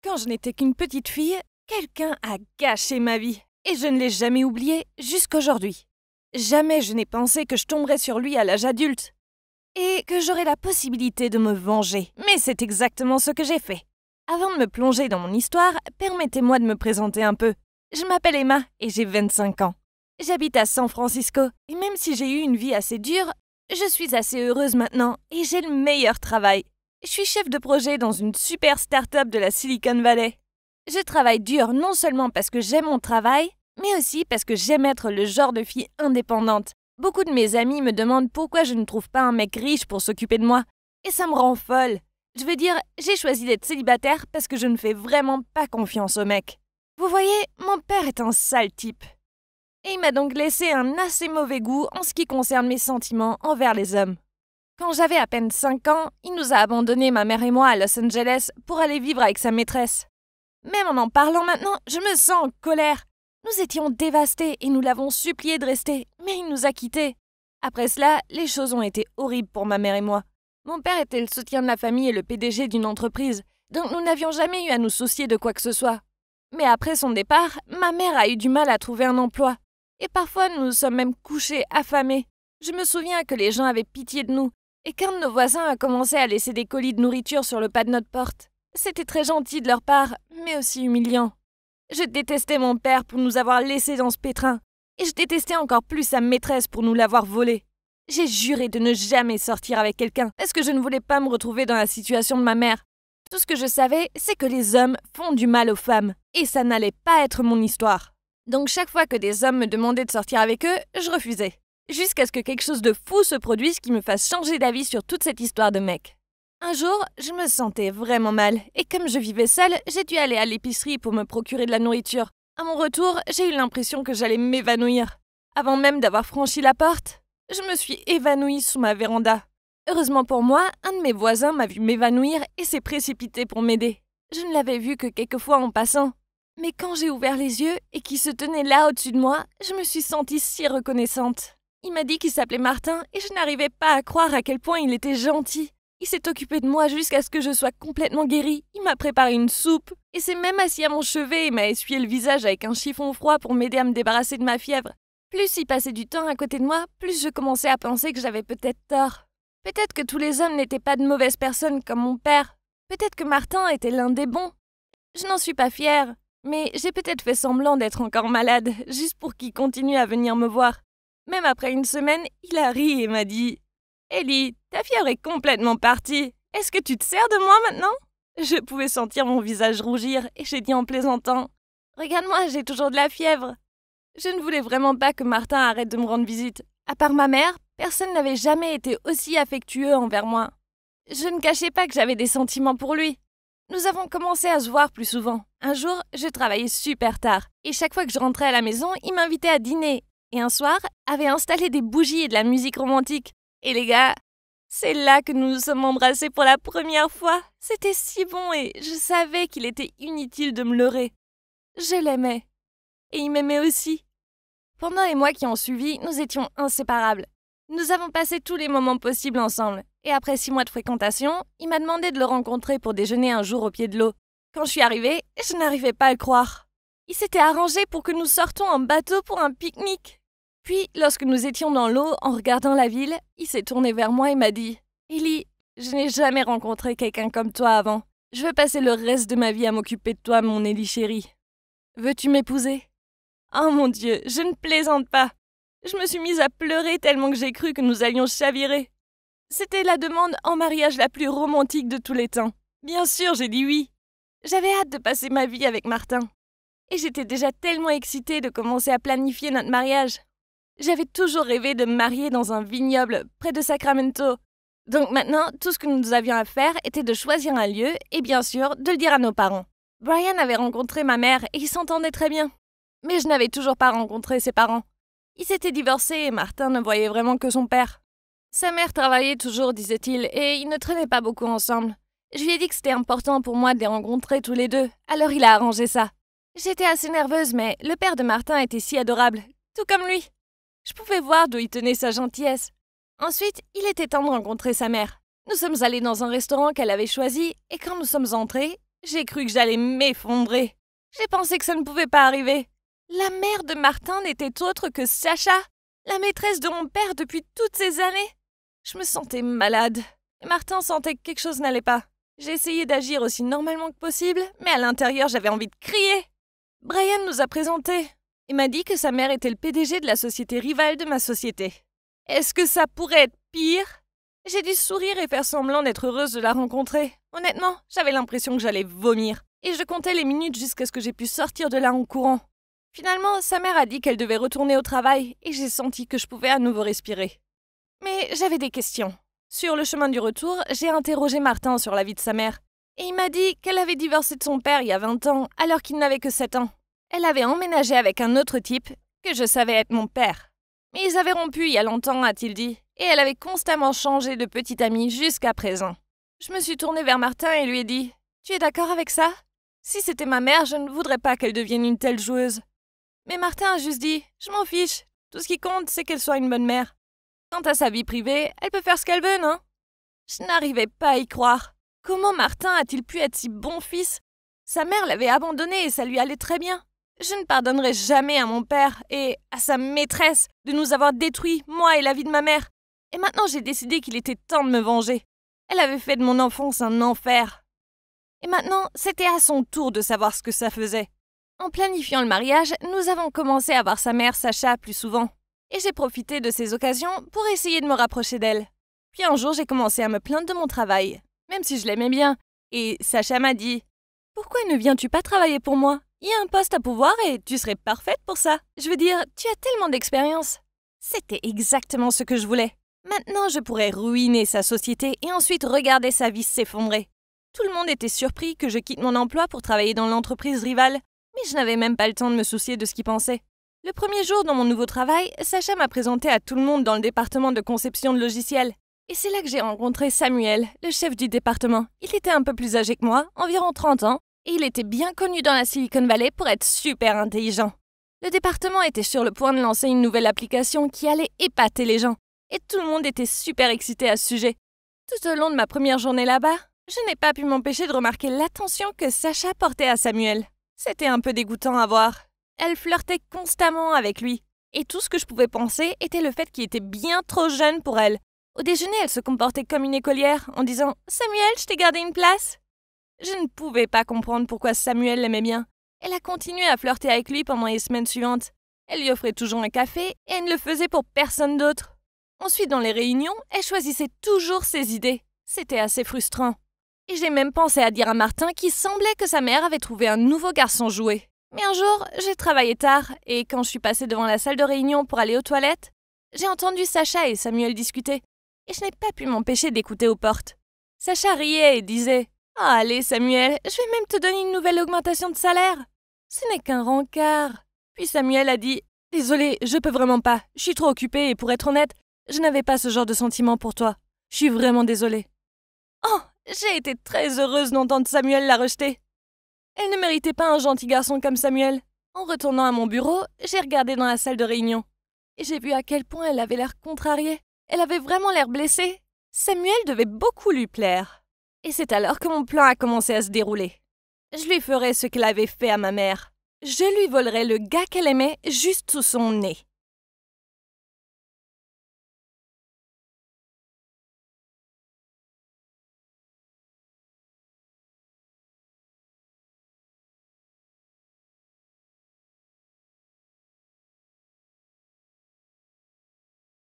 Quand je n'étais qu'une petite fille, quelqu'un a gâché ma vie. Et je ne l'ai jamais oublié jusqu'aujourd'hui. Jamais je n'ai pensé que je tomberais sur lui à l'âge adulte. Et que j'aurais la possibilité de me venger. Mais c'est exactement ce que j'ai fait. Avant de me plonger dans mon histoire, permettez-moi de me présenter un peu. Je m'appelle Emma et j'ai 25 ans. J'habite à San Francisco et même si j'ai eu une vie assez dure, je suis assez heureuse maintenant et j'ai le meilleur travail. Je suis chef de projet dans une super start-up de la Silicon Valley. Je travaille dur non seulement parce que j'aime mon travail, mais aussi parce que j'aime être le genre de fille indépendante. Beaucoup de mes amis me demandent pourquoi je ne trouve pas un mec riche pour s'occuper de moi. Et ça me rend folle. Je veux dire, j'ai choisi d'être célibataire parce que je ne fais vraiment pas confiance aux mecs. Vous voyez, mon père est un sale type. Et il m'a donc laissé un assez mauvais goût en ce qui concerne mes sentiments envers les hommes. Quand j'avais à peine 5 ans, il nous a abandonnés, ma mère et moi, à Los Angeles pour aller vivre avec sa maîtresse. Même en parlant maintenant, je me sens en colère. Nous étions dévastés et nous l'avons supplié de rester, mais il nous a quittés. Après cela, les choses ont été horribles pour ma mère et moi. Mon père était le soutien de la famille et le PDG d'une entreprise, donc nous n'avions jamais eu à nous soucier de quoi que ce soit. Mais après son départ, ma mère a eu du mal à trouver un emploi. Et parfois, nous nous sommes même couchés affamés. Je me souviens que les gens avaient pitié de nous, et qu'un de nos voisins a commencé à laisser des colis de nourriture sur le pas de notre porte. C'était très gentil de leur part, mais aussi humiliant. Je détestais mon père pour nous avoir laissés dans ce pétrin, et je détestais encore plus sa maîtresse pour nous l'avoir volé. J'ai juré de ne jamais sortir avec quelqu'un, parce que je ne voulais pas me retrouver dans la situation de ma mère. Tout ce que je savais, c'est que les hommes font du mal aux femmes, et ça n'allait pas être mon histoire. Donc chaque fois que des hommes me demandaient de sortir avec eux, je refusais. Jusqu'à ce que quelque chose de fou se produise qui me fasse changer d'avis sur toute cette histoire de mec. Un jour, je me sentais vraiment mal, et comme je vivais seule, j'ai dû aller à l'épicerie pour me procurer de la nourriture. À mon retour, j'ai eu l'impression que j'allais m'évanouir. Avant même d'avoir franchi la porte, je me suis évanouie sous ma véranda. Heureusement pour moi, un de mes voisins m'a vu m'évanouir et s'est précipité pour m'aider. Je ne l'avais vu que quelques fois en passant. Mais quand j'ai ouvert les yeux et qu'il se tenait là au-dessus de moi, je me suis sentie si reconnaissante. Il m'a dit qu'il s'appelait Martin et je n'arrivais pas à croire à quel point il était gentil. Il s'est occupé de moi jusqu'à ce que je sois complètement guérie. Il m'a préparé une soupe et s'est même assis à mon chevet et m'a essuyé le visage avec un chiffon froid pour m'aider à me débarrasser de ma fièvre. Plus il passait du temps à côté de moi, plus je commençais à penser que j'avais peut-être tort. Peut-être que tous les hommes n'étaient pas de mauvaises personnes comme mon père. Peut-être que Martin était l'un des bons. Je n'en suis pas fière. Mais j'ai peut-être fait semblant d'être encore malade, juste pour qu'il continue à venir me voir. Même après une semaine, il a ri et m'a dit « Ellie, ta fièvre est complètement partie. Est-ce que tu te sers de moi maintenant ?» Je pouvais sentir mon visage rougir et j'ai dit en plaisantant « Regarde-moi, j'ai toujours de la fièvre. » Je ne voulais vraiment pas que Martin arrête de me rendre visite. À part ma mère, personne n'avait jamais été aussi affectueux envers moi. Je ne cachais pas que j'avais des sentiments pour lui. Nous avons commencé à se voir plus souvent. Un jour, je travaillais super tard, et chaque fois que je rentrais à la maison, il m'invitait à dîner. Et un soir, avait installé des bougies et de la musique romantique. Et les gars, c'est là que nous nous sommes embrassés pour la première fois. C'était si bon et je savais qu'il était inutile de me leurrer. Je l'aimais. Et il m'aimait aussi. Pendant les mois qui ont suivi, nous étions inséparables. Nous avons passé tous les moments possibles ensemble. Et après 6 mois de fréquentation, il m'a demandé de le rencontrer pour déjeuner un jour au pied de l'eau. Quand je suis arrivée, je n'arrivais pas à le croire. Il s'était arrangé pour que nous sortions en bateau pour un pique-nique. Puis, lorsque nous étions dans l'eau, en regardant la ville, il s'est tourné vers moi et m'a dit « Ellie, je n'ai jamais rencontré quelqu'un comme toi avant. Je veux passer le reste de ma vie à m'occuper de toi, mon Ellie chérie. Veux-tu m'épouser ?» Oh mon Dieu, je ne plaisante pas. Je me suis mise à pleurer tellement que j'ai cru que nous allions chavirer. C'était la demande en mariage la plus romantique de tous les temps. Bien sûr, j'ai dit oui. J'avais hâte de passer ma vie avec Martin. Et j'étais déjà tellement excitée de commencer à planifier notre mariage. J'avais toujours rêvé de me marier dans un vignoble près de Sacramento. Donc maintenant, tout ce que nous avions à faire était de choisir un lieu et bien sûr de le dire à nos parents. Brian avait rencontré ma mère et ils s'entendaient très bien. Mais je n'avais toujours pas rencontré ses parents. Ils s'étaient divorcés et Martin ne voyait vraiment que son père. Sa mère travaillait toujours, disait-il, et ils ne traînaient pas beaucoup ensemble. Je lui ai dit que c'était important pour moi de les rencontrer tous les deux, alors il a arrangé ça. J'étais assez nerveuse, mais le père de Martin était si adorable, tout comme lui. Je pouvais voir d'où il tenait sa gentillesse. Ensuite, il était temps de rencontrer sa mère. Nous sommes allés dans un restaurant qu'elle avait choisi, et quand nous sommes entrés, J'ai cru que j'allais m'effondrer. J'ai pensé que ça ne pouvait pas arriver. La mère de Martin n'était autre que Sacha, la maîtresse de mon père depuis toutes ces années. Je me sentais malade. Et Martin sentait que quelque chose n'allait pas. J'ai essayé d'agir aussi normalement que possible, mais à l'intérieur, j'avais envie de crier. Brian nous a présentés. Il m'a dit que sa mère était le PDG de la société rivale de ma société. Est-ce que ça pourrait être pire? J'ai dû sourire et faire semblant d'être heureuse de la rencontrer. Honnêtement, j'avais l'impression que j'allais vomir. Et je comptais les minutes jusqu'à ce que j'ai pu sortir de là en courant. Finalement, sa mère a dit qu'elle devait retourner au travail et j'ai senti que je pouvais à nouveau respirer. Mais j'avais des questions. Sur le chemin du retour, j'ai interrogé Martin sur la vie de sa mère. Et il m'a dit qu'elle avait divorcé de son père il y a 20 ans, alors qu'il n'avait que 7 ans. Elle avait emménagé avec un autre type, que je savais être mon père. Mais ils avaient rompu il y a longtemps, a-t-il dit, et elle avait constamment changé de petit ami jusqu'à présent. Je me suis tournée vers Martin et lui ai dit « Tu es d'accord avec ça? Si c'était ma mère, je ne voudrais pas qu'elle devienne une telle joueuse. » Mais Martin a juste dit « Je m'en fiche, tout ce qui compte, c'est qu'elle soit une bonne mère. Quant à sa vie privée, elle peut faire ce qu'elle veut, non ?» Je n'arrivais pas à y croire. Comment Martin a-t-il pu être si bon fils? Sa mère l'avait abandonné et ça lui allait très bien. Je ne pardonnerai jamais à mon père et à sa maîtresse de nous avoir détruits, moi et la vie de ma mère. Et maintenant j'ai décidé qu'il était temps de me venger. Elle avait fait de mon enfance un enfer. Et maintenant, c'était à son tour de savoir ce que ça faisait. En planifiant le mariage, nous avons commencé à voir sa mère, Sacha, plus souvent. Et j'ai profité de ces occasions pour essayer de me rapprocher d'elle. Puis un jour, j'ai commencé à me plaindre de mon travail, même si je l'aimais bien. Et Sacha m'a dit « Pourquoi ne viens-tu pas travailler pour moi? Il y a un poste à pouvoir et tu serais parfaite pour ça. Je veux dire, tu as tellement d'expérience. » C'était exactement ce que je voulais. Maintenant, je pourrais ruiner sa société et ensuite regarder sa vie s'effondrer. Tout le monde était surpris que je quitte mon emploi pour travailler dans l'entreprise rivale, mais je n'avais même pas le temps de me soucier de ce qu'ils pensaient. Le premier jour dans mon nouveau travail, Sacha m'a présenté à tout le monde dans le département de conception de logiciels. Et c'est là que j'ai rencontré Samuel, le chef du département. Il était un peu plus âgé que moi, environ 30 ans, et il était bien connu dans la Silicon Valley pour être super intelligent. Le département était sur le point de lancer une nouvelle application qui allait épater les gens, et tout le monde était super excité à ce sujet. Tout au long de ma première journée là-bas, je n'ai pas pu m'empêcher de remarquer l'attention que Sacha portait à Samuel. C'était un peu dégoûtant à voir. Elle flirtait constamment avec lui, et tout ce que je pouvais penser était le fait qu'il était bien trop jeune pour elle. Au déjeuner, elle se comportait comme une écolière en disant « Samuel, je t'ai gardé une place ?» Je ne pouvais pas comprendre pourquoi Samuel l'aimait bien. Elle a continué à flirter avec lui pendant les semaines suivantes. Elle lui offrait toujours un café et elle ne le faisait pour personne d'autre. Ensuite, dans les réunions, elle choisissait toujours ses idées. C'était assez frustrant. Et j'ai même pensé à dire à Martin qu'il semblait que sa mère avait trouvé un nouveau garçon jouet. Mais un jour, j'ai travaillé tard et quand je suis passée devant la salle de réunion pour aller aux toilettes, j'ai entendu Sacha et Samuel discuter. Et je n'ai pas pu m'empêcher d'écouter aux portes. Sacha riait et disait « Ah, allez Samuel, je vais même te donner une nouvelle augmentation de salaire. » Ce n'est qu'un rencard. Puis Samuel a dit « Désolé, je peux vraiment pas. Je suis trop occupée et pour être honnête, je n'avais pas ce genre de sentiment pour toi. Je suis vraiment désolée. » Oh, j'ai été très heureuse d'entendre Samuel la rejeter. Elle ne méritait pas un gentil garçon comme Samuel. En retournant à mon bureau, j'ai regardé dans la salle de réunion. Et j'ai vu à quel point elle avait l'air contrariée. Elle avait vraiment l'air blessée. Samuel devait beaucoup lui plaire. Et c'est alors que mon plan a commencé à se dérouler. Je lui ferai ce qu'elle avait fait à ma mère. Je lui volerai le gars qu'elle aimait juste sous son nez.